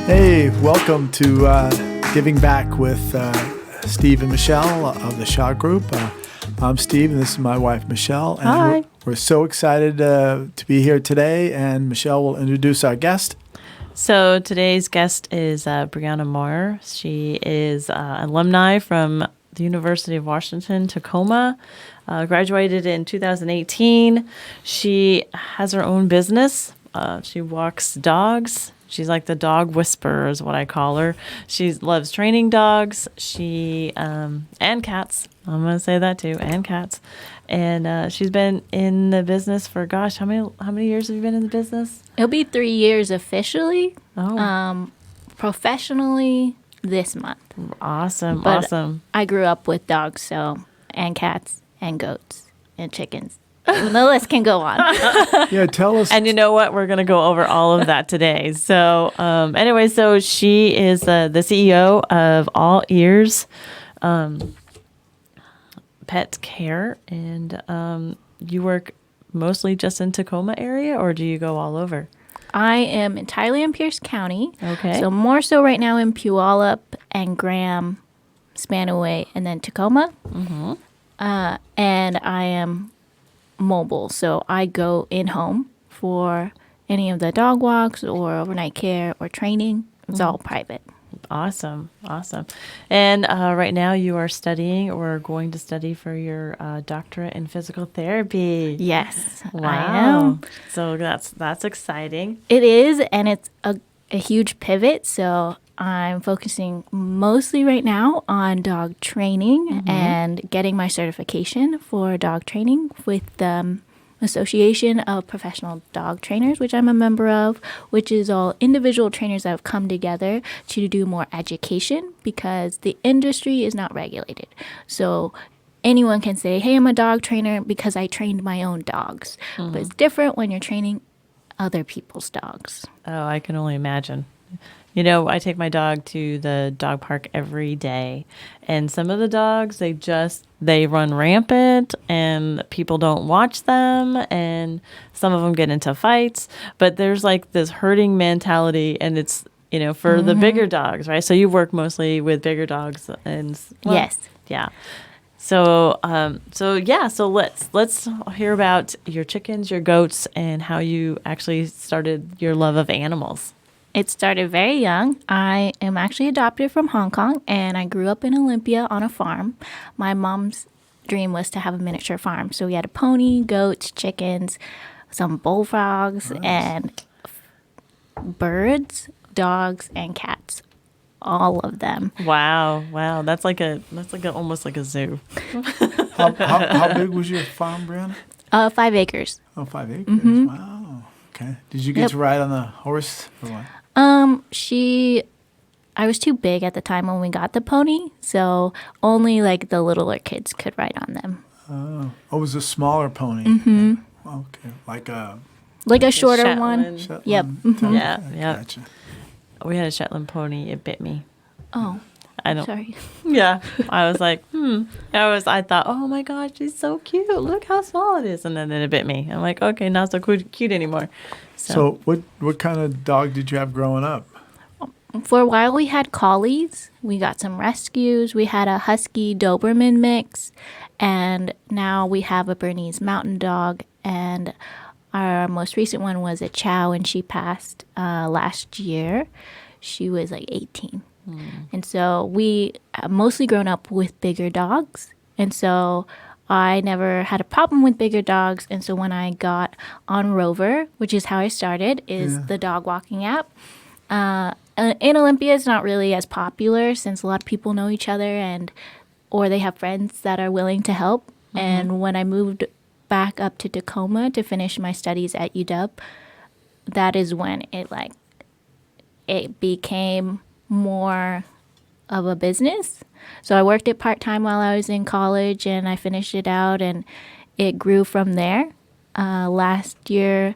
Hey, welcome to Giving Back with Steve and Michele of the Shaw Group. I'm Steve, and this is my wife, Michele. And Hi. We're so excited to be here today, and Michele will introduce our guest. So today's guest is Brianna Moore. She is alumni from the University of Washington, Tacoma. Graduated in 2018. She has her own business. She walks dogs. She's like the dog whisperer is what I call her. She loves training dogs. She and cats. I'm going to say that too, and cats. And she's been in the business for, gosh, how many years have you been in the business? It'll be 3 years officially. Oh. Professionally this month. Awesome. But awesome. I grew up with dogs, and cats and goats and chickens. The list can go on. Yeah, tell us. And you know what? We're going to go over all of that today. So anyway, so she is the CEO of All Ears Pet Care. And you work mostly just in Tacoma area, or do you go all over? I am entirely in Pierce County. Okay. So more so right now in Puyallup and Graham, Spanaway, and then Tacoma. Mm-hmm. And I am mobile, so I go in-home for any of the dog walks or overnight care or training. It's all private. Awesome. And right now you are studying or going to study for your doctorate in physical therapy. Yes, Wow. I am. So that's exciting. It is, and it's a huge pivot. So I'm focusing mostly right now on dog training and getting my certification for dog training with the Association of Professional Dog Trainers, which I'm a member of, which is all individual trainers that have come together to do more education because the industry is not regulated. So anyone can say, hey, I'm a dog trainer because I trained my own dogs. But it's different when you're training other people's dogs. Oh, I can only imagine. You know, I take my dog to the dog park every day, and some of the dogs, they run rampant, and people don't watch them, and some of them get into fights, but there's like this herding mentality, and it's, you know, for the bigger dogs, right? So you work mostly with bigger dogs, and Yes. yeah. So let's hear about your chickens, your goats, and how you actually started your love of animals. It started very young. I am actually adopted from Hong Kong, and I grew up in Olympia on a farm. My mom's dream was to have a miniature farm. So we had a pony, goats, chickens, some bullfrogs, and birds, dogs, and cats. All of them. Wow. That's like almost like a zoo. How big was your farm, Brianna? 5 acres. Oh, 5 acres. Wow. Okay. Did you get to ride on the horse or what? I was too big at the time when we got the pony, so only like the littler kids could ride on them. Oh, it was a smaller pony. Mm-hmm. Okay. Like a shorter Shetland. one. Shetland Yep. type? Yeah, Okay, yeah. Gotcha. We had a Shetland pony. It bit me. Oh, I don't. sorry. Yeah. I was like, I thought, oh my gosh, she's so cute. Look how small it is, and then it bit me. I'm like, okay, not so cute anymore. So what kind of dog did you have growing up? For a while, we had collies. We got some rescues. We had a husky Doberman mix, and now we have a Bernese Mountain Dog. And our most recent one was a Chow, and she passed last year. She was like 18. And so we have mostly grown up with bigger dogs. And so I never had a problem with bigger dogs. And so when I got on Rover, which is how I started, is the dog walking app. In Olympia, it's not really as popular since a lot of people know each other or they have friends that are willing to help. And when I moved back up to Tacoma to finish my studies at UW, that is when it became more of a business. So I worked it part-time while I was in college, and I finished it out, and it grew from there. Last year,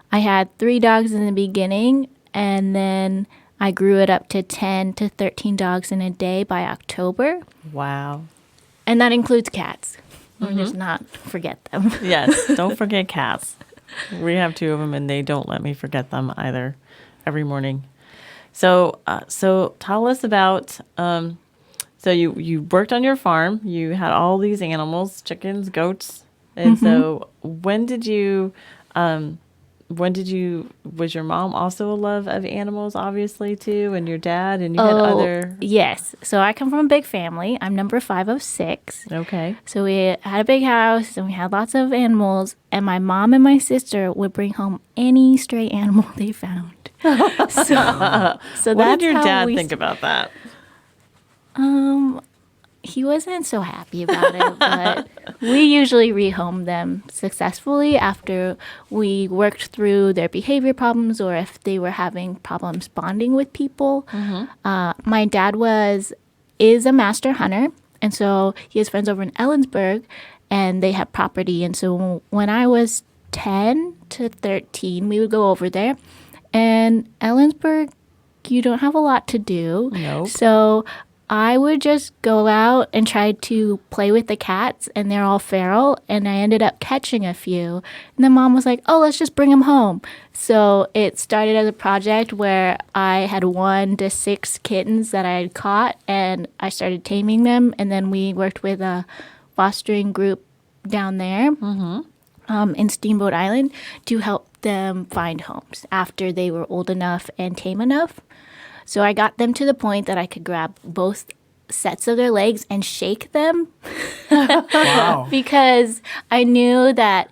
I had 3 dogs in the beginning, and then I grew it up to 10 to 13 dogs in a day by October. Wow. And that includes cats. or just not forget them. Yes, don't forget cats. We have 2 of them, and they don't let me forget them either. Every morning. So tell us about. So you worked on your farm. You had all these animals, chickens, goats, and so when did you? Was your mom also a love of animals, obviously, too, and your dad, and you had other? Yes. So I come from a big family. I'm number 5 of 6. Okay. So we had a big house and we had lots of animals. And my mom and my sister would bring home any stray animal they found. So What that's did your how dad we think about that? He wasn't so happy about it, but we usually rehome them successfully after we worked through their behavior problems or if they were having problems bonding with people. My dad is a master hunter, and so he has friends over in Ellensburg, and they have property. And so when I was 10 to 13, we would go over there, and Ellensburg, you don't have a lot to do. Nope. So I would just go out and try to play with the cats, and they're all feral, and I ended up catching a few. And then mom was like, oh, let's just bring them home. So it started as a project where I had 1 to 6 kittens that I had caught, and I started taming them, and then we worked with a fostering group down there in Steamboat Island to help them find homes after they were old enough and tame enough. So I got them to the point that I could grab both sets of their legs and shake them. Wow. Because I knew that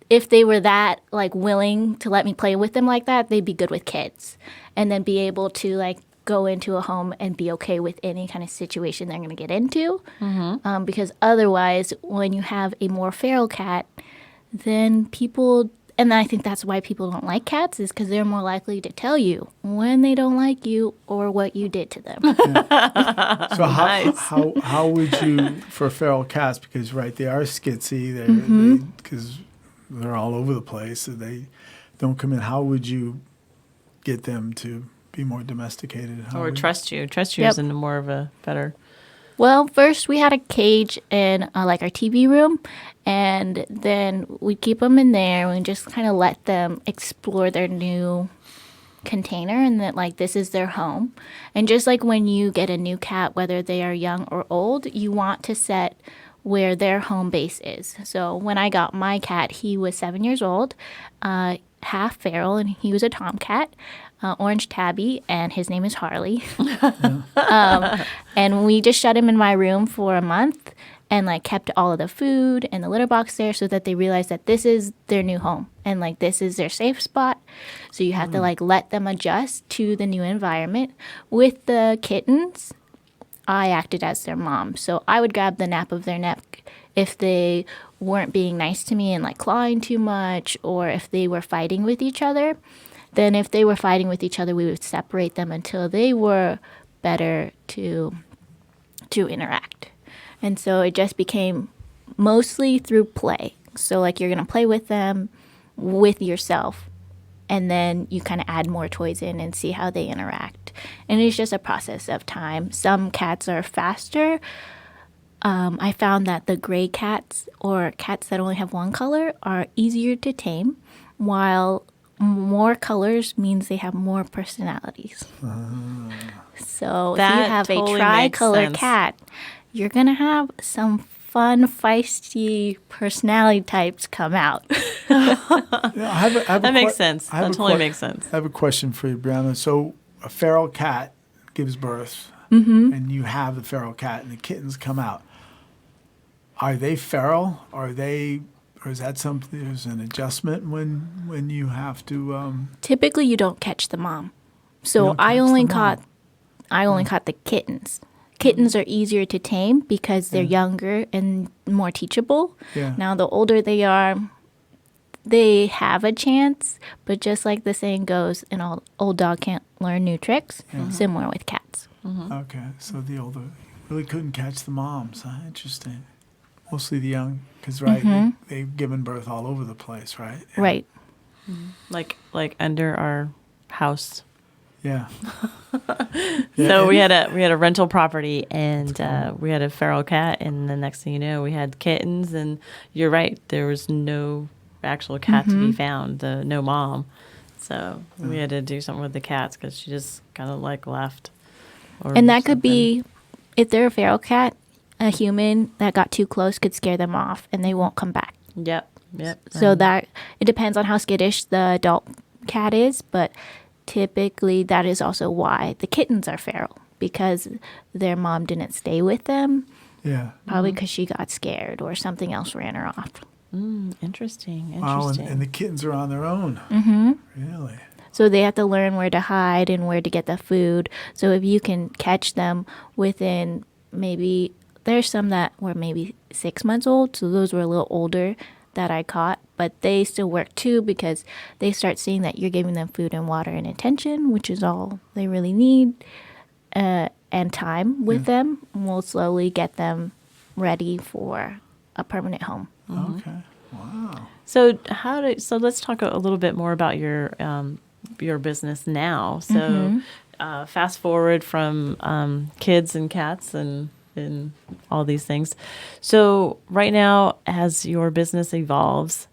if they were that like willing to let me play with them like that, they'd be good with kids and then be able to like go into a home and be okay with any kind of situation they're going to get into. Because otherwise, when you have a more feral cat, then people... And I think that's why people don't like cats is because they're more likely to tell you when they don't like you or what you did to them. So how would you, for feral cats, because they are skitsy, because they're all over the place, so they don't come in. How would you get them to be more domesticated? Or trust you? Trust you Yep. is in more of a better. Well, first we had a cage in like our TV room, and then we'd keep them in there and just kind of let them explore their new container and that like this is their home. And just like when you get a new cat, whether they are young or old, you want to set where their home base is. So when I got my cat, he was 7 years old, half feral, and he was a tomcat. Orange tabby, and his name is Harley. And we just shut him in my room for a month and like kept all of the food and the litter box there so that they realized that this is their new home and like this is their safe spot. So you have to like let them adjust to the new environment. With the kittens, I acted as their mom. So I would grab the nape of their neck if they weren't being nice to me and like clawing too much, or if they were fighting with each other. Then if they were fighting with each other, we would separate them until they were better to interact. And so it just became mostly through play. So like you're going to play with them with yourself, and then you kind of add more toys in and see how they interact. And it's just a process of time. Some cats are faster. I found that the gray cats or cats that only have one color are easier to tame, while more colors means they have more personalities. So if you have totally a makes tricolor sense. cat, you're going to have some fun, feisty personality types come out. That makes sense. That totally makes sense. I have a question for you, Brianna. So a feral cat gives birth, and you have the feral cat, and the kittens come out. Are they feral? Or is that something? There's an adjustment when you have to. Typically, you don't catch the mom. You So don't I catch only the mom. caught the kittens. Kittens are easier to tame because they're younger and more teachable. Yeah. Now, the older they are, they have a chance, but just like the saying goes, an old dog can't learn new tricks. Similar with cats. Okay, so the older really couldn't catch the moms. Huh? Interesting. Mostly the young, because they've given birth all over the place, right? Right. Like under our house. Yeah. So we had a rental property, and we had a feral cat, and the next thing you know, we had kittens. And you're right, there was no actual cat to be found, no mom. So we had to do something with the cats because she just kind of like left. Or And that could something. be, if they're a feral cat, a human that got too close could scare them off and they won't come back. Yep. So that it depends on how skittish the adult cat is, but typically that is also why the kittens are feral, because their mom didn't stay with them, Yeah. probably because she got scared or something else ran her off. Interesting. Wow, and the kittens are on their own. Really? So they have to learn where to hide and where to get the food. So if you can catch them within maybe, there's some that were maybe 6 months old, so those were a little older that I caught, but they still work too because they start seeing that you're giving them food and water and attention, which is all they really need, and time with them. And we'll slowly get them ready for a permanent home. Okay. Wow. So let's talk a little bit more about your business now. So fast forward from kids and cats and all these things. So right now, as your business evolves,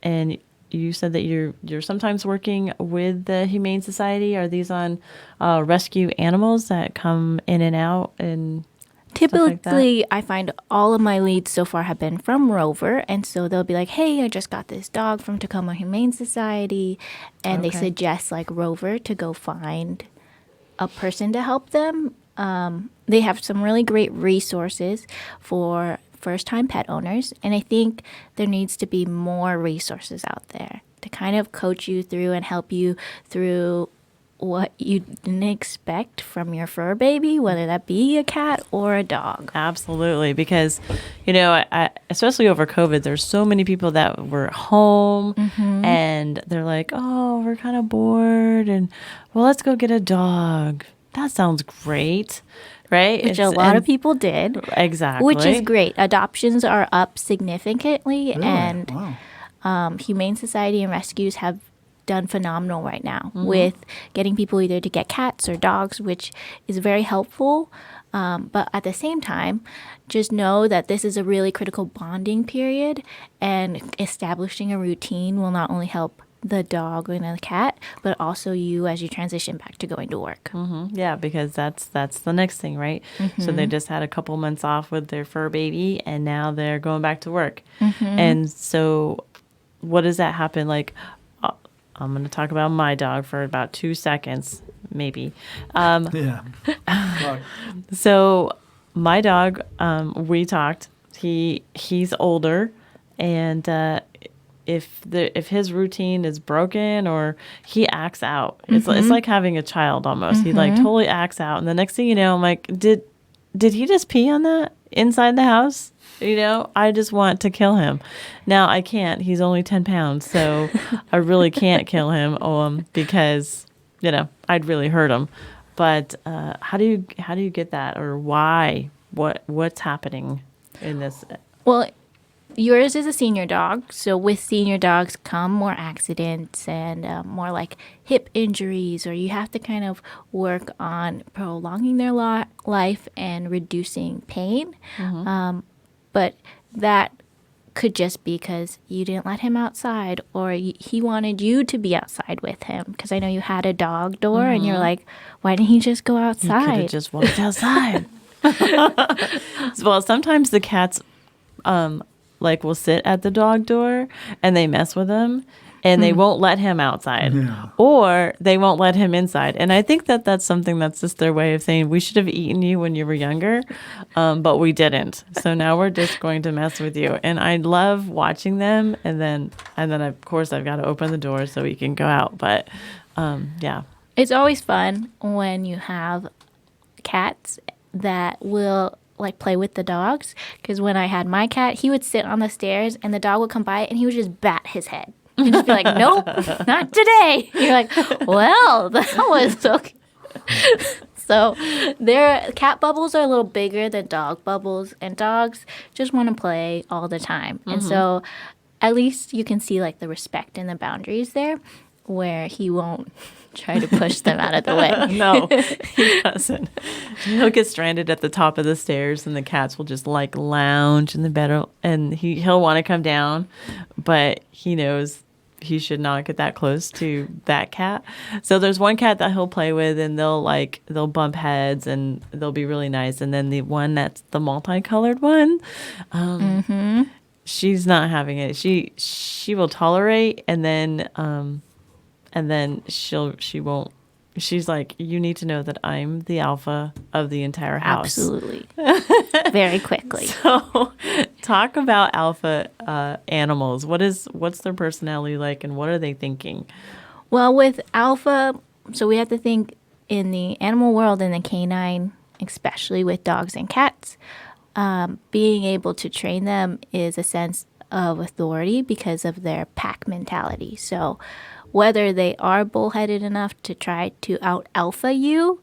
and you said that you're sometimes working with the Humane Society. Are these on rescue animals that come in and out and Typically, I find all of my leads so far have been from Rover. And so they'll be like, hey, I just got this dog from Tacoma Humane Society. And they suggest like Rover to go find a person to help them. They have some really great resources for first-time pet owners. And I think there needs to be more resources out there to kind of coach you through and help you through what you didn't expect from your fur baby, whether that be a cat or a dog. Absolutely, because, I especially over COVID, there's so many people that were home and they're like, oh, we're kind of bored and, well, let's go get a dog. That sounds great, right? Which a lot of people did. Exactly. Which is great. Adoptions are up significantly, Really? and Wow. Humane Society and rescues have done phenomenal right now with getting people either to get cats or dogs, which is very helpful. But at the same time, just know that this is a really critical bonding period, and establishing a routine will not only help the dog and the cat, but also you as you transition back to going to work. Yeah, because that's the next thing, right? So they just had a couple months off with their fur baby, and now they're going back to work. And so what does that happen? Like, I'm going to talk about my dog for about 2 seconds, maybe. Yeah. Right. So my dog, we talked. He's older, and if his routine is broken or he acts out, it's like having a child almost. He like totally acts out, and the next thing you know, I'm like, did he just pee on that inside the house? I just want to kill him. Now I can't. He's only 10 pounds, so I really can't kill him because I'd really hurt him. But how do you get that, or why? What's happening in this? Well, yours is a senior dog, so with senior dogs come more accidents and more like hip injuries, or you have to kind of work on prolonging their life and reducing pain. But that could just be because you didn't let him outside, or he wanted you to be outside with him. Because I know you had a dog door, and you're like, why didn't he just go outside? He could have just walked outside. Well, sometimes the cats will sit at the dog door and they mess with him, and they won't let him outside, or they won't let him inside. And I think that that's something that's just their way of saying, we should have eaten you when you were younger, but we didn't. So now we're just going to mess with you. And I love watching them. And then of course I've got to open the door so he can go out. But yeah. It's always fun when you have cats that will play with the dogs. Because when I had my cat, he would sit on the stairs and the dog would come by and he would just bat his head. And just be like, nope, not today. You're like, well, that was okay. So their cat bubbles are a little bigger than dog bubbles, and dogs just want to play all the time. And so at least you can see the respect and the boundaries there. where he won't try to push them out of the way. No, he doesn't. He'll get stranded at the top of the stairs, and the cats will just like lounge in the bed, and he'll want to come down, but he knows he should not get that close to that cat. So there's one cat that he'll play with, and they'll bump heads, and they'll be really nice. And then the one that's the multicolored one, she's not having it. She will tolerate, and then she won't. She's like, you need to know that I'm the alpha of the entire house. Absolutely. Very quickly. So, talk about alpha animals. What's their personality like, and what are they thinking? Well, with alpha, so we have to think in the animal world, in the canine, especially with dogs and cats, being able to train them is a sense of authority because of their pack mentality. So whether they are bullheaded enough to try to out alpha you,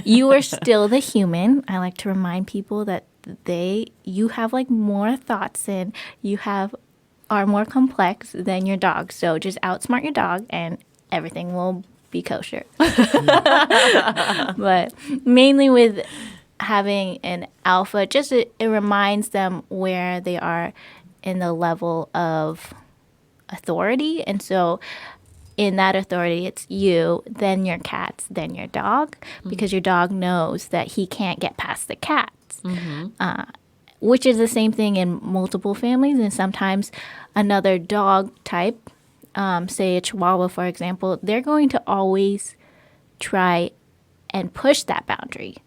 you are still the human. I like to remind people that you have like more thoughts and are more complex than your dog. So just outsmart your dog and everything will be kosher. But mainly with having an alpha, just it reminds them where they are in the level of authority. And so in that authority, it's you, then your cats, then your dog, because your dog knows that he can't get past the cats, which is the same thing in multiple families. And sometimes another dog type, say a Chihuahua, for example, they're going to always try and push that boundary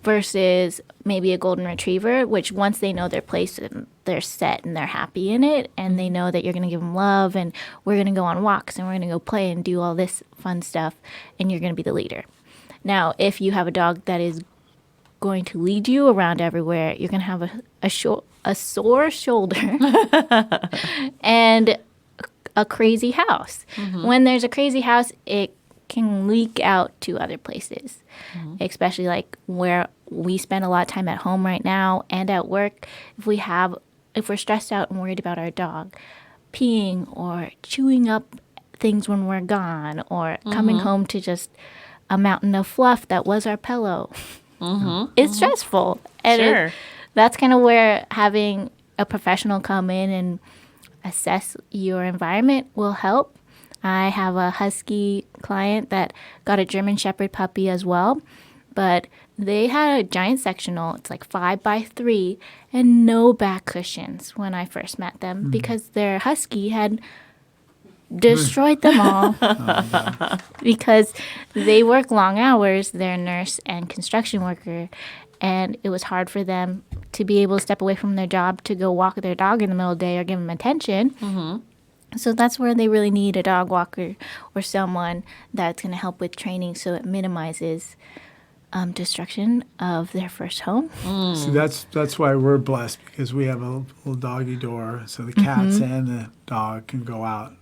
versus maybe a golden retriever, which once they know their place, they're set and they're happy in it, and they know that you're going to give them love, and we're going to go on walks, and we're going to go play and do all this fun stuff, and you're going to be the leader. Now, if you have a dog that is going to lead you around everywhere, you're going to have a sore shoulder and a crazy house. When there's a crazy house, it can leak out to other places, especially like where we spend a lot of time at home right now and at work. If we're stressed out and worried about our dog peeing or chewing up things when we're gone, or coming home to just a mountain of fluff that was our pillow, it's stressful. And that's kind of where having a professional come in and assess your environment will help. I have a husky client that got a German Shepherd puppy as well, but they had a giant sectional. It's like 5x3 and no back cushions when I first met them because their husky had destroyed them all because they work long hours. They're a nurse and construction worker, and it was hard for them to be able to step away from their job to go walk their dog in the middle of the day or give them attention. So that's where they really need a dog walker or someone that's going to help with training so it minimizes destruction of their first home. See, that's why we're blessed, because we have a little doggy door, so the cats and the dog can go out.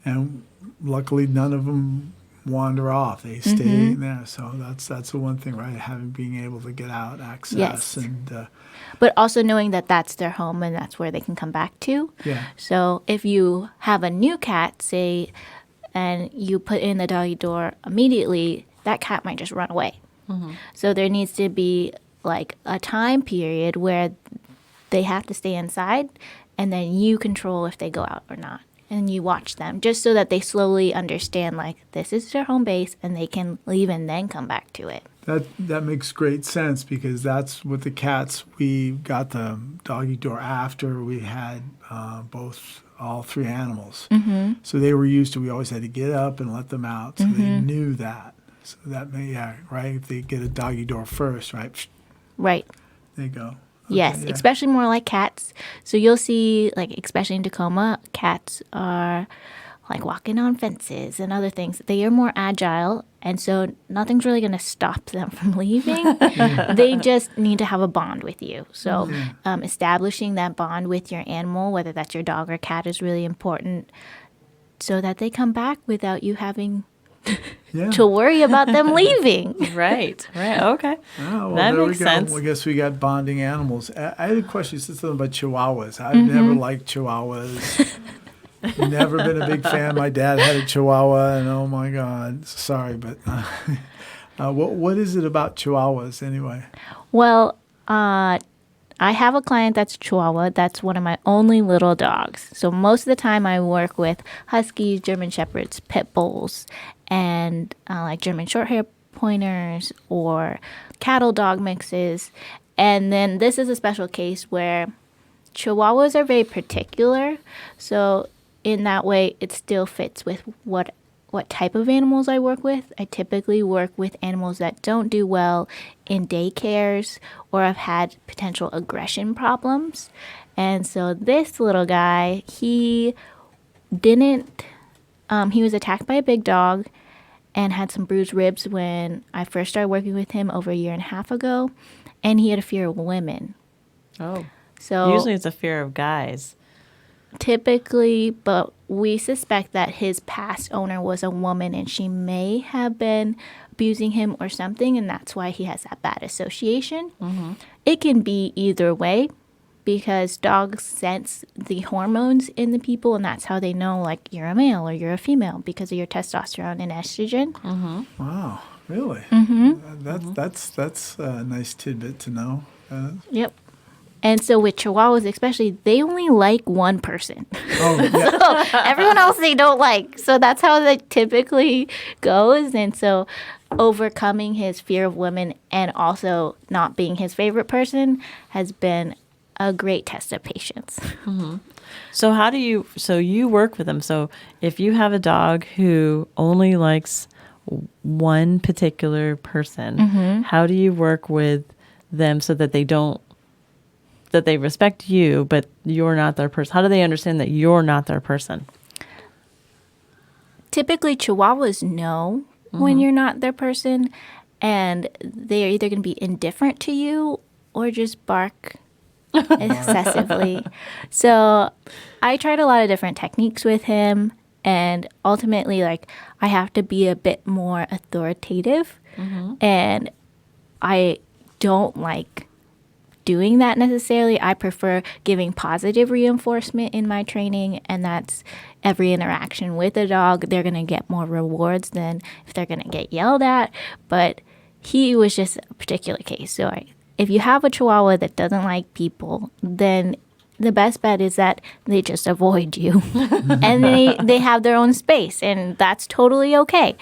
And luckily, none of them wander off. They stay in there. So that's the one thing, right? Being able to get out, access, Yes. and But also knowing that that's their home and that's where they can come back to. yeah. So if you have a new cat, say, and you put in the doggy door immediately, that cat might just run away. So there needs to be like a time period where they have to stay inside, and then you control if they go out or not. And you watch them just so that they slowly understand, like, this is their home base, and they can leave and then come back to it. That makes great sense, because that's what the cats, we got the doggy door after we had all three animals. So they were used to, we always had to get up and let them out, so they knew that. So that right? If they get a doggy door first, right? Right. They go. Yes, yeah. especially more like cats. So you'll see, like, especially in Tacoma, cats are like walking on fences and other things. They are more agile, and so nothing's really going to stop them from leaving. They just need to have a bond with you. So establishing that bond with your animal, whether that's your dog or cat, is really important so that they come back without you having to worry about them leaving. Right. Okay. Oh, well, that there makes we go. sense. I guess we got bonding animals. I had a question. You said something about Chihuahuas. I've never liked Chihuahuas. Never been a big fan. My dad had a Chihuahua, and oh my God, sorry, but what is it about Chihuahuas anyway? Well, I have a client that's Chihuahua. That's one of my only little dogs. So most of the time I work with Huskies, German Shepherds, Pit Bulls, and like German Shorthair Pointers or cattle dog mixes. And then this is a special case where Chihuahuas are very particular. So in that way, it still fits with what type of animals I work with. I typically work with animals that don't do well in daycares or have had potential aggression problems. And so this little guy, he didn't, he was attacked by a big dog and had some bruised ribs when I first started working with him over a year and a half ago. And he had a fear of women. Oh. So Usually it's a fear of guys. Typically, but we suspect that his past owner was a woman and she may have been abusing him or something, and that's why he has that bad association. Mm-hmm. It can be either way because dogs sense the hormones in the people, and that's how they know, like, you're a male or you're a female because of your testosterone and estrogen. Mm-hmm. Wow, really? That's a nice tidbit to know. Yep. And so with Chihuahuas especially, they only like one person. Oh, yeah. So everyone else they don't like. So that's how that typically goes. And so overcoming his fear of women and also not being his favorite person has been a great test of patience. Mm-hmm. So you work with them. So if you have a dog who only likes one particular person, how do you work with them so that they respect you, but you're not their person? How do they understand that you're not their person? Typically, Chihuahuas know when you're not their person, and they're either going to be indifferent to you or just bark excessively. So I tried a lot of different techniques with him, and ultimately, like, I have to be a bit more authoritative, and I don't like doing that necessarily. I prefer giving positive reinforcement in my training, and that's every interaction with a dog. They're going to get more rewards than if they're going to get yelled at. But he was just a particular case. So if you have a Chihuahua that doesn't like people, then the best bet is that they just avoid you and they have their own space, and that's totally okay.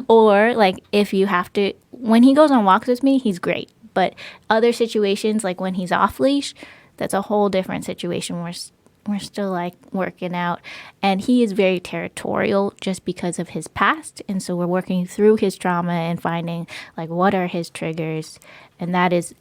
Or like if you have to, when he goes on walks with me, he's great. But other situations, like when he's off leash, that's a whole different situation. We're still like working out, and he is very territorial just because of his past. And so we're working through his trauma and finding like what are his triggers, and that is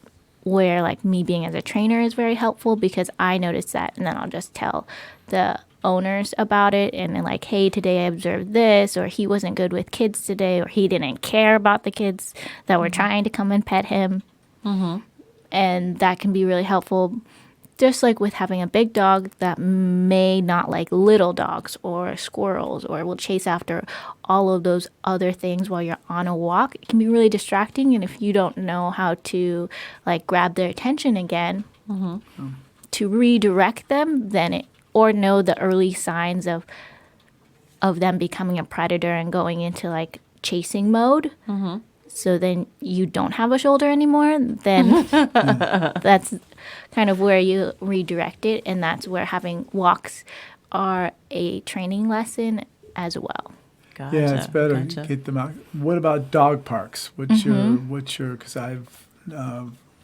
where like me being as a trainer is very helpful because I notice that, and then I'll just tell the owners about it and then like, hey, today I observed this, or he wasn't good with kids today, or he didn't care about the kids that were trying to come and pet him. And that can be really helpful, just like with having a big dog that may not like little dogs or squirrels or will chase after all of those other things while you're on a walk. It can be really distracting, and if you don't know how to like grab their attention again to redirect them, then or know the early signs of them becoming a predator and going into like chasing mode. So then you don't have a shoulder anymore, then that's kind of where you redirect it. And that's where having walks are a training lesson as well. Gotcha. Yeah, it's better to get them out. What about dog parks? What's your, because I've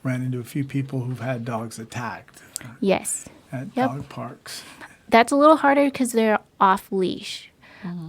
ran into a few people who've had dogs attacked Yes. at dog parks. That's a little harder because they're off leash.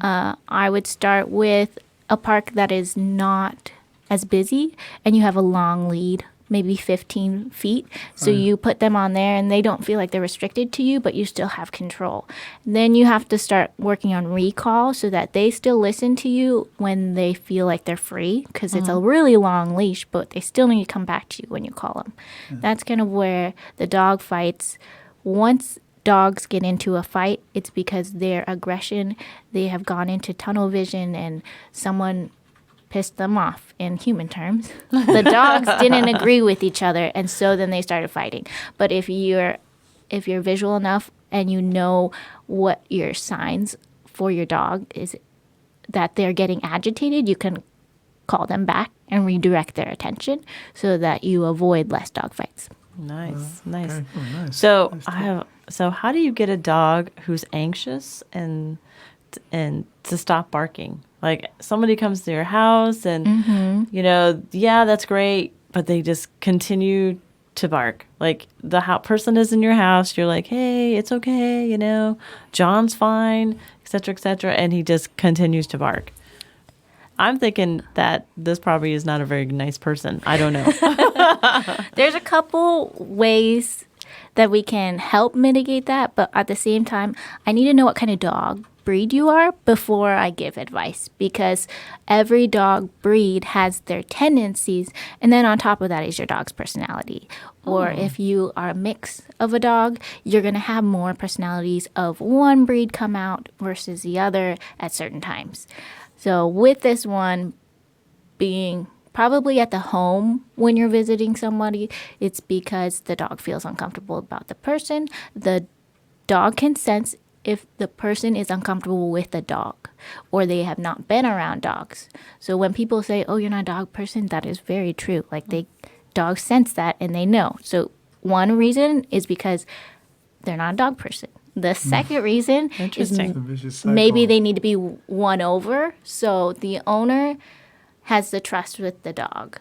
I would start with a park that is not as busy and you have a long lead, maybe 15 feet. So you put them on there and they don't feel like they're restricted to you, but you still have control. Then you have to start working on recall so that they still listen to you when they feel like they're free, because it's a really long leash, but they still need to come back to you when you call them. That's kind of where the dog fights. Once dogs get into a fight, it's because their aggression, they have gone into tunnel vision and someone pissed them off in human terms. The dogs didn't agree with each other, and so then they started fighting. But if you're visual enough and you know what your signs for your dog is that they're getting agitated, you can call them back and redirect their attention so that you avoid less dog fights. Nice. Okay. Oh, nice. So Nice I tip. have. So how do you get a dog who's anxious and to stop barking? Like somebody comes to your house and yeah, that's great, but they just continue to bark. Like the person is in your house, you're like, hey, it's okay, John's fine, etc., etc., and he just continues to bark. I'm thinking that this probably is not a very nice person. I don't know. There's a couple ways that we can help mitigate that, but at the same time, I need to know what kind of dog breed you are before I give advice, because every dog breed has their tendencies, and then on top of that is your dog's personality. Or if you are a mix of a dog, you're going to have more personalities of one breed come out versus the other at certain times. So with this one being probably at the home when you're visiting somebody, it's because the dog feels uncomfortable about the person. The dog can sense if the person is uncomfortable with the dog or they have not been around dogs. So when people say, oh, you're not a dog person, that is very true. Like dogs sense that and they know. So one reason is because they're not a dog person. The second reason is Interesting. It's a vicious cycle. maybe they need to be won over. So the owner has the trust with the dog.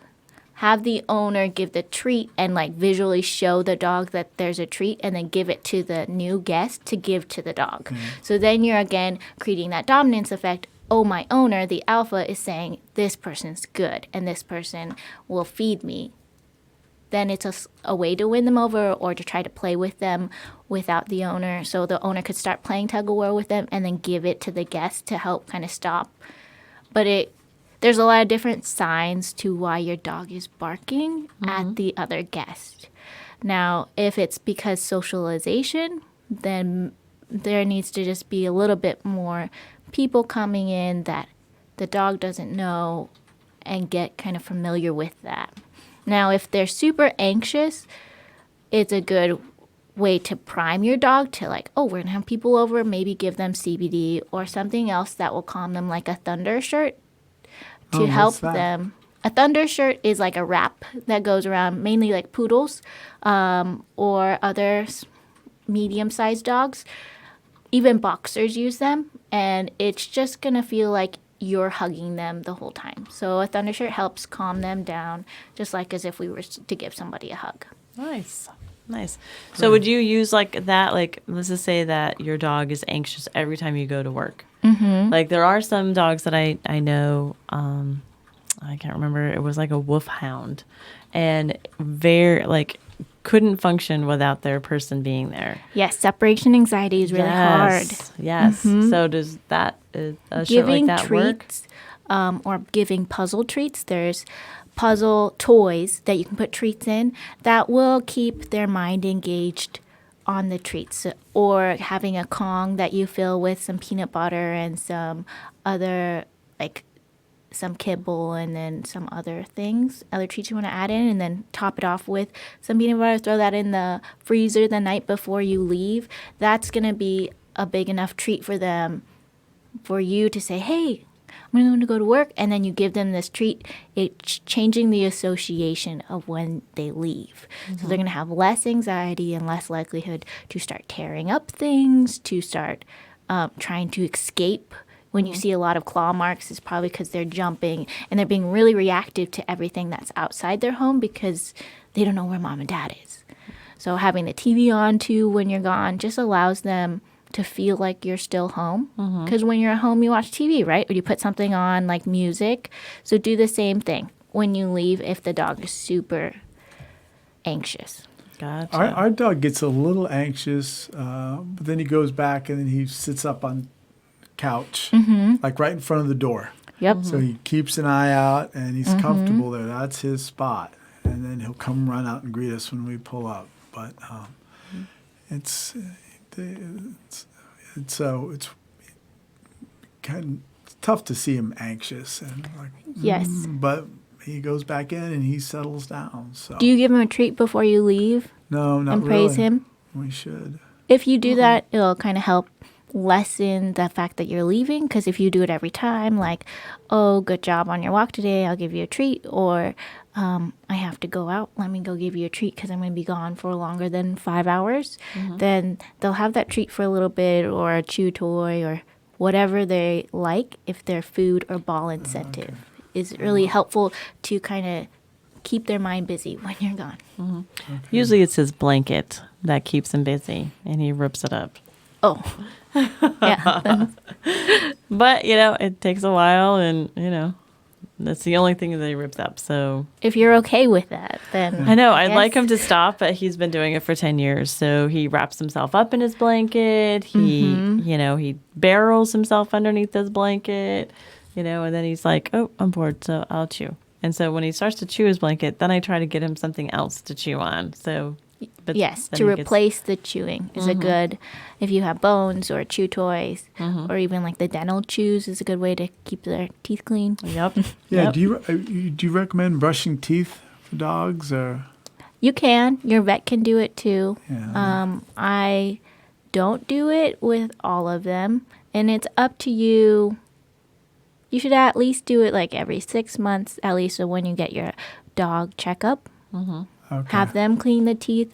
Have the owner give the treat and like visually show the dog that there's a treat and then give it to the new guest to give to the dog. So then you're again creating that dominance effect. Oh, my owner, the alpha, is saying this person's good and this person will feed me. Then it's a way to win them over or to try to play with them without the owner. So the owner could start playing tug of war with them and then give it to the guest to help kind of stop. But there's a lot of different signs to why your dog is barking at the other guest. Now, if it's because socialization, then there needs to just be a little bit more people coming in that the dog doesn't know and get kind of familiar with that. Now, if they're super anxious, it's a good way to prime your dog to like, oh, we're going to have people over, maybe give them CBD or something else that will calm them, like a thunder shirt to help what's that? them. A thunder shirt is like a wrap that goes around mainly like poodles or other medium-sized dogs. Even boxers use them, and it's just going to feel like you're hugging them the whole time. So a thunder shirt helps calm them down, just like as if we were to give somebody a hug. Nice. So would you use like that, like let's just say that your dog is anxious every time you go to work. Like there are some dogs that I know, I can't remember, it was like a wolfhound, and very like couldn't function without their person being there. Yes, separation anxiety is really hard. Yes. So does that a shirt like Giving that work? treats or giving puzzle treats, there's puzzle toys that you can put treats in that will keep their mind engaged on the treats, or having a Kong that you fill with some peanut butter and some other like some kibble and then some other treats you want to add in, and then top it off with some peanut butter, throw that in the freezer the night before you leave. That's going to be a big enough treat for them for you to say, hey, I'm going to go to work, and then you give them this treat. It's changing the association of when they leave. So they're going to have less anxiety and less likelihood to start tearing up things, to start trying to escape. When you see a lot of claw marks, it's probably because they're jumping and they're being really reactive to everything that's outside their home because they don't know where mom and dad is. So having the TV on too when you're gone just allows them to feel like you're still home. Because when you're at home, you watch TV, right? Or you put something on like music. So do the same thing when you leave if the dog is super anxious. Gotcha. Our dog gets a little anxious, but then he goes back and then he sits up on the couch, like right in front of the door. Yep. So he keeps an eye out and he's comfortable there. That's his spot. And then he'll come run out and greet us when we pull up. But it's kind of tough to see him anxious and like. Yes. But he goes back in and he settles down. So Do you give him a treat before you leave no, not and praise really. him? We should. If you do that, it'll kind of help lessen the fact that you're leaving. Because if you do it every time, like, oh, good job on your walk today, I'll give you a treat, or I have to go out, let me go give you a treat because I'm going to be gone for longer than 5 hours, then they'll have that treat for a little bit, or a chew toy, or whatever they like. If their food or ball incentive is really helpful to kind of keep their mind busy when you're gone. Usually it's his blanket that keeps him busy, and he rips it up. Oh, yeah. But, it takes a while, and, that's the only thing that he rips up. So If you're okay with that, then I know I'd like guess- him to stop, but he's been doing it for 10 years. So he wraps himself up in his blanket. He, he barrels himself underneath his blanket, and then he's like, oh, I'm bored, so I'll chew. And so when he starts to chew his blanket, then I try to get him something else to chew on. So, but Yes, then to he gets- replace the chewing is a good, if you have bones or chew toys, or even like the dental chews is a good way to keep their teeth clean. Yep. Yeah. Yep. Do you recommend brushing teeth for dogs or? You can. Your vet can do it too. Yeah. I don't do it with all of them, and it's up to you. You should at least do it like every 6 months, at least, so when you get your dog checkup. Okay. Have them clean the teeth,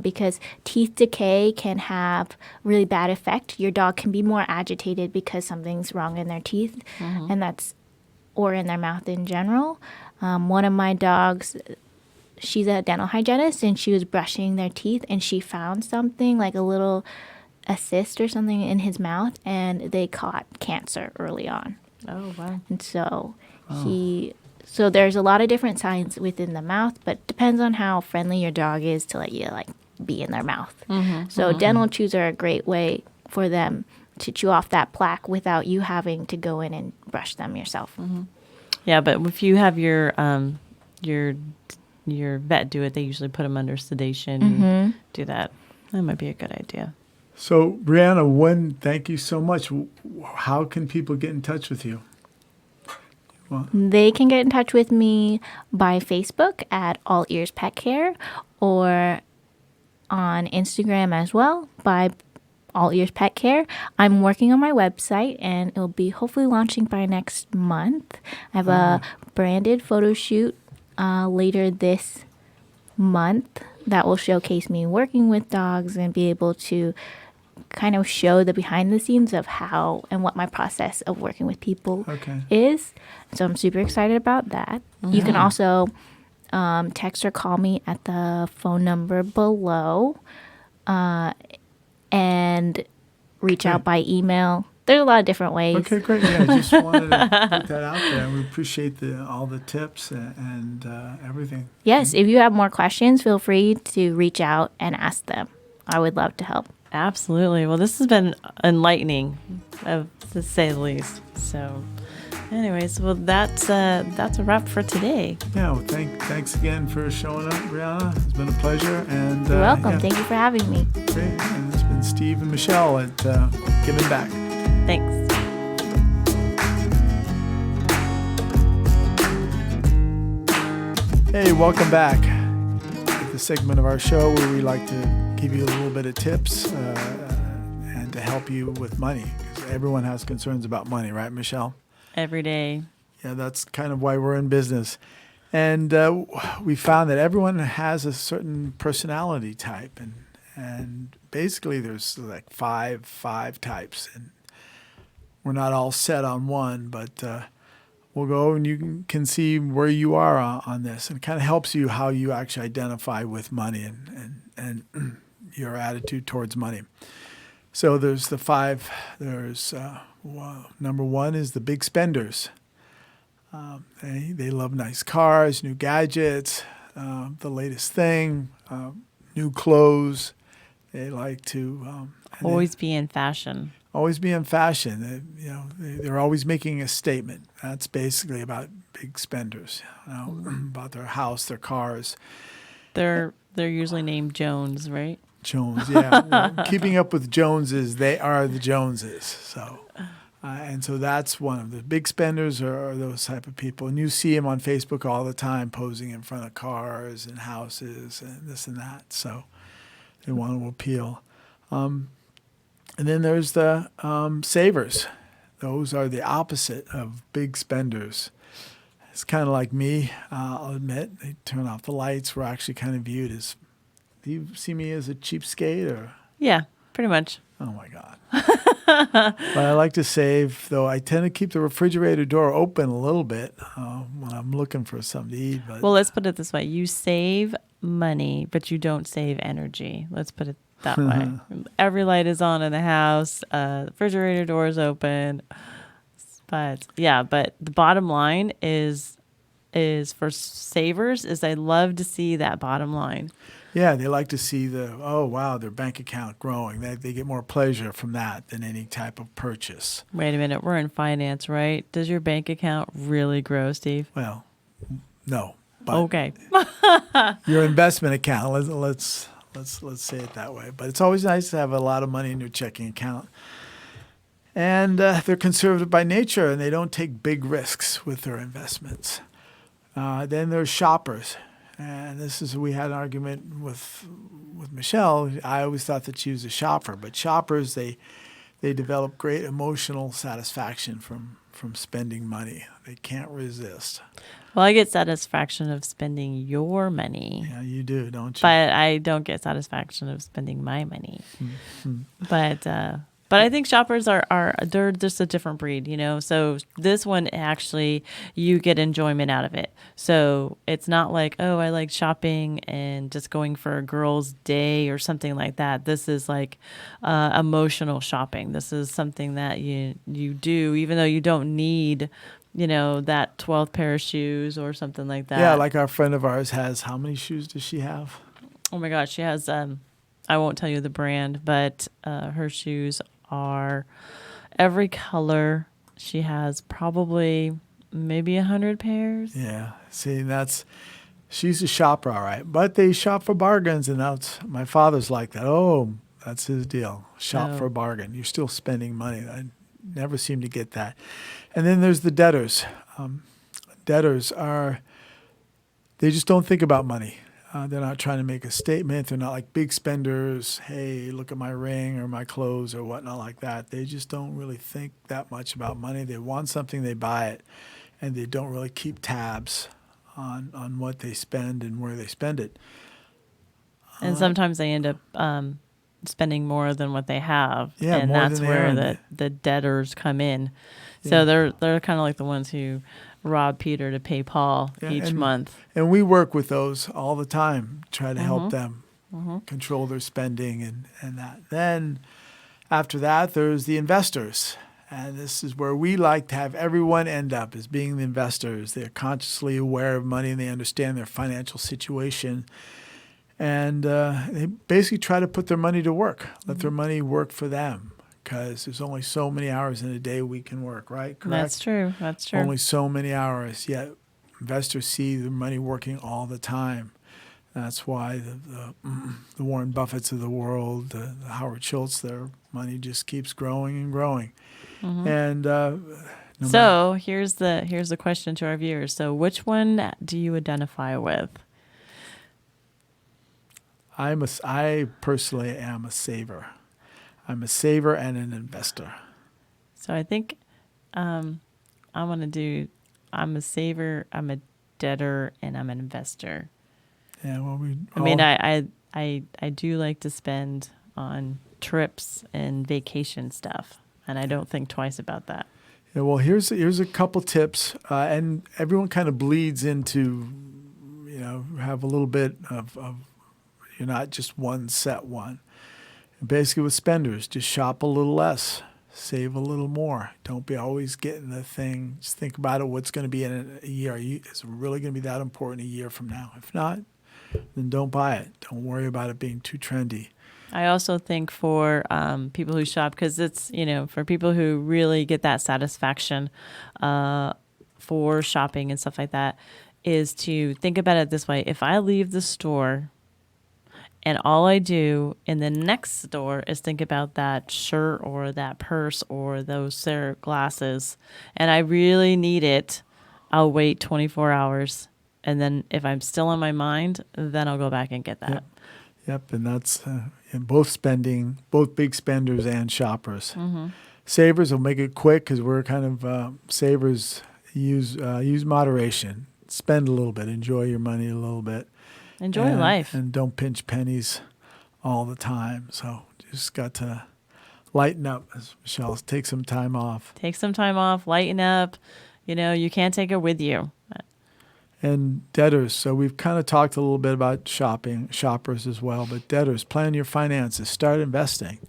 because teeth decay can have really bad effect. Your dog can be more agitated because something's wrong in their teeth, and that's, or in their mouth in general. One of my dogs, she's a dental hygienist, and she was brushing their teeth, and she found something like a little cyst or something in his mouth, and they caught cancer early on. Oh, wow. And so so there's a lot of different signs within the mouth, but depends on how friendly your dog is to let you like be in their mouth. So dental chews are a great way for them to chew off that plaque without you having to go in and brush them yourself. Yeah, but if you have your vet do it, they usually put them under sedation and do that. That might be a good idea. So, Brianna, thank you so much. How can people get in touch with you? They can get in touch with me by Facebook at All Ears Pet Care, or on Instagram as well by All Ears Pet Care. I'm working on my website, and it'll be hopefully launching by next month. I have a branded photo shoot later this month that will showcase me working with dogs and be able to kind of show the behind the scenes of how and what my process of working with people is. So I'm super excited about that. You can also text or call me at the phone number below, and reach out by email. There's a lot of different ways. Okay, great. Yeah, I just wanted to put that out there. We appreciate all the tips and everything. Yes, if you have more questions, feel free to reach out and ask them. I would love to help. Absolutely. Well, this has been enlightening, to say the least. So, anyways, well, that's a wrap for today. Yeah, well, thanks again for showing up, Brianna. It's been a pleasure. And You're welcome. yeah, Thank you for having me. great. And it's been Steve and Michele at Giving Back. Thanks. Hey, welcome back to the segment of our show where we like to give you a little bit of tips and to help you with money, because everyone has concerns about money, right, Michele? Every day. Yeah, that's kind of why we're in business. And we found that everyone has a certain personality type, and basically there's like five types, and we're not all set on one, but we'll go and you can see where you are on this, and it kind of helps you how you actually identify with money and your attitude towards money. So there's the five. There's number one is the big spenders. They love nice cars, new gadgets, the latest thing, new clothes. They like to Always be in fashion. always be in fashion. They're always making a statement. That's basically about big spenders, about their house, their cars. They're usually named Jones, right? Jones, yeah. Well, keeping up with Joneses, they are the Joneses. So, and so that's one of the big spenders are those type of people. And you see them on Facebook all the time posing in front of cars and houses and this and that. So they want to appeal. And then there's the savers. Those are the opposite of big spenders. It's kind of like me, I'll admit. They turn off the lights. We're actually kind of viewed as, do you see me as a cheapskate or? Yeah, pretty much. Oh my God. But I like to save, though I tend to keep the refrigerator door open a little bit when I'm looking for something to eat. But Well, let's put it this way. You save money, but you don't save energy. Let's put it that way. Every light is on in the house. Refrigerator door is open. But the bottom line is for savers is I love to see that bottom line. yeah, they like to see oh, wow, their bank account growing. They get more pleasure from that than any type of purchase. Wait a minute. We're in finance, right? Does your bank account really grow, Steve? Well, no. But Okay. your investment account, let's say it that way. But it's always nice to have a lot of money in your checking account. And they're conservative by nature, and they don't take big risks with their investments. Then there's shoppers. And we had an argument with Michelle. I always thought that she was a shopper. But shoppers, they develop great emotional satisfaction from spending money. They can't resist. Well, I get satisfaction of spending your money. Yeah, you do, don't you? But I don't get satisfaction of spending my money. But I think shoppers they're just a different breed, you know. So this one actually you get enjoyment out of it. So it's not like, oh, I like shopping and just going for a girl's day or something like that. This is like emotional shopping. This is something that you do even though you don't need, you know, that 12th pair of shoes or something like that. Yeah, like our friend of ours has. How many shoes does she have? Oh my gosh, she has. I won't tell you the brand, but her shoes are every color. She has probably maybe 100 pairs. Yeah, see, she's a shopper, all right. But they shop for bargains, and my father's like that. Oh, that's his deal. Shop for a bargain. You're still spending money. I never seem to get that. And then there's the debtors. Debtors they just don't think about money. They're not trying to make a statement. They're not like big spenders. Hey, look at my ring or my clothes or whatnot like that. They just don't really think that much about money. They want something, they buy it, and they don't really keep tabs on what they spend and where they spend it. And sometimes they end up spending more than what they have. Yeah, and more that's than they where earn. the debtors come in. Yeah. So they're kind of like the ones who rob Peter to pay Paul each month. And we work with those all the time, try to help them control their spending and that. Then after that, there's the investors. And this is where we like to have everyone end up as being the investors. They're consciously aware of money and they understand their financial situation. And they basically try to put their money to work, let their money work for them. Because there's only so many hours in a day we can work, right? Correct? That's true. That's true. Only so many hours. Yet investors see their money working all the time. That's why the Warren Buffetts of the world, the Howard Schultz, their money just keeps growing and growing. And so here's the question to our viewers. So which one do you identify with? I personally am a saver. I'm a saver and an investor. So I think I'm a saver, I'm a debtor, and I'm an investor. Yeah, well, I do like to spend on trips and vacation stuff, and I don't think twice about that. Yeah, well, here's a couple tips, and everyone kind of bleeds into, have a little bit of you're not just one set one. And basically with spenders, just shop a little less, save a little more. Don't be always getting the thing. Just think about it, what's going to be in a year. Is it really going to be that important a year from now? If not, then don't buy it. Don't worry about it being too trendy. I also think for people who shop, because it's, for people who really get that satisfaction for shopping and stuff like that, is to think about it this way. If I leave the store and all I do in the next store is think about that shirt or that purse or those glasses, and I really need it, I'll wait 24 hours. And then if I'm still on my mind, then I'll go back and get that. Yep, and that's in both big spenders and shoppers. Savers will make it quick because we're kind of savers. Use moderation. Spend a little bit. Enjoy your money a little bit. Enjoy life. And don't pinch pennies all the time. So just got to lighten up, as Michelle. Take some time off. Take some time off. Lighten up. You can't take it with you. And debtors. So we've kind of talked a little bit about shoppers as well. But debtors, plan your finances. Start investing.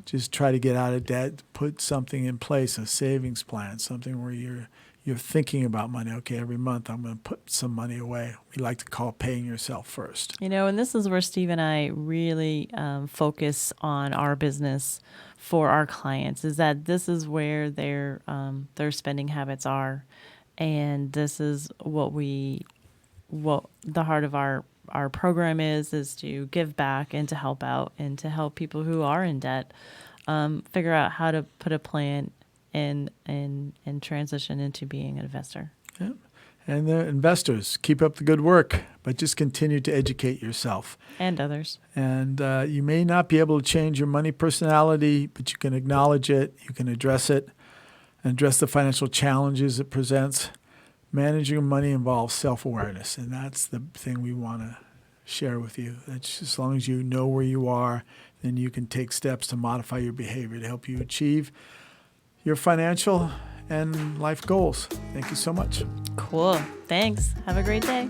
Just try to get out of debt. Put something in place, a savings plan, something where you're thinking about money. Okay, every month I'm going to put some money away. We like to call paying yourself first. And this is where Steve and I really focus on our business for our clients, is that this is where their spending habits are. And this is what the heart of our program is to give back and to help out and to help people who are in debt figure out how to put a plan and transition into being an investor. Yeah. And the investors, keep up the good work, but just continue to educate yourself. And others. And you may not be able to change your money personality, but you can acknowledge it, you can address it, and address the financial challenges it presents. Managing money involves self-awareness, and that's the thing we want to share with you. That's as long as you know where you are, then you can take steps to modify your behavior to help you achieve your financial and life goals. Thank you so much. Cool. Thanks. Have a great day.